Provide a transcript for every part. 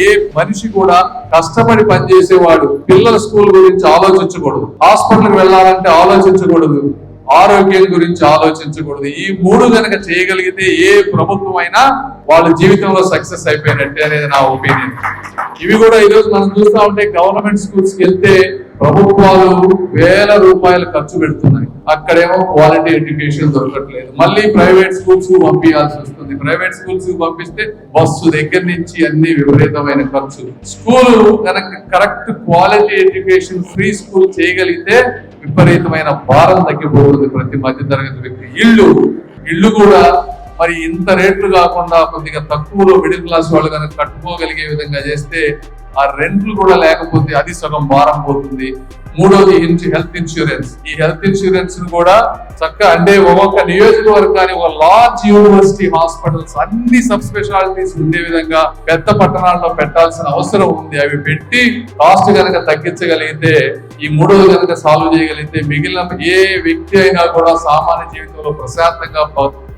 ఏ మనిషి కూడా కష్టపడి పనిచేసేవాడు పిల్లల స్కూల్ గురించి ఆలోచించకూడదు, హాస్పిటల్కి వెళ్ళాలంటే ఆలోచించకూడదు, ఆరోగ్యం గురించి ఆలోచించకూడదు. ఈ మూడు గనక చేయగలిగితే ఏ ప్రభుత్వం అయినా వాళ్ళ జీవితంలో సక్సెస్ అయిపోయినట్టే అనేది నా ఒపీనియన్. ఇవి కూడా ఈరోజు మనం చూస్తా ఉంటే గవర్నమెంట్ స్కూల్స్ కి వెళ్తే ప్రభుత్వాలు వేల రూపాయలు ఖర్చు పెడుతున్నాయి, అక్కడేమో క్వాలిటీ ఎడ్యుకేషన్ దొరకట్లేదు. మళ్ళీ ప్రైవేట్ స్కూల్స్ కు పంపించాల్సి వస్తుంది. ప్రైవేట్ స్కూల్స్ కు పంపిస్తే బస్సు దగ్గర నుంచి అన్ని విపరీతమైన ఖర్చు. స్కూల్ కనుక correct quality education free school చేయగలిగితే విపరీతమైన భారం తగ్గిపోతుంది ప్రతి మధ్య తరగతి వ్యక్తి. ఇల్లు కూడా మరి ఇంత రేట్లు కాకుండా కొద్దిగా తక్కువలో మిడిల్ క్లాస్ వాళ్ళు కనుక కట్టుకోగలిగే విధంగా చేస్తే ఆ రెంట్లు కూడా లేకపోతే అది సగం భారం పోతుంది. మూడోది హెల్త్ ఇన్సూరెన్స్. ఈ హెల్త్ ఇన్సూరెన్స్ కూడా చక్కగా అంటే ఒక్కొక్క నియోజకవర్గాన్ని ఒక లార్జ్ యూనివర్సిటీ హాస్పిటల్స్ అన్ని సబ్ స్పెషాలిటీస్ ఉండే విధంగా పెద్ద పట్టణాల్లో పెట్టాల్సిన అవసరం ఉంది. అవి పెట్టి కాస్ట్ కనుక తగ్గించగలిగితే, ఈ మూడోది కనుక సాల్వ్ చేయగలిగితే మిగిలిన ఏ వ్యక్తి అయినా కూడా సామాన్య జీవితంలో ప్రశాంతంగా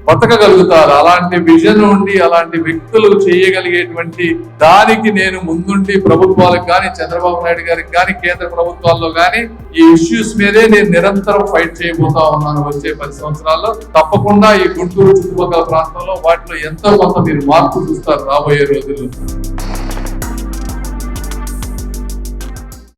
బతకగలుగుతారు. అలాంటి విజన్ ఉండి అలాంటి వ్యక్తులు చేయగలిగేటువంటి దానికి నేను ముందుండి ప్రభుత్వాలకు కానీ, చంద్రబాబు నాయుడు గారికి కానీ, కేంద్ర ప్రభుత్వాల్లో కానీ ఈ ఇష్యూస్ మీదే నేను నిరంతరం ఫైట్ చేయబోతా ఉన్నాను. వచ్చే 10 సంవత్సరాల్లో తప్పకుండా ఈ గుంటూరు చుట్టుపక్కల ప్రాంతంలో వాటిలో ఎంతో కొంత మీరు మార్పు చూస్తారు రాబోయే రోజుల్లో.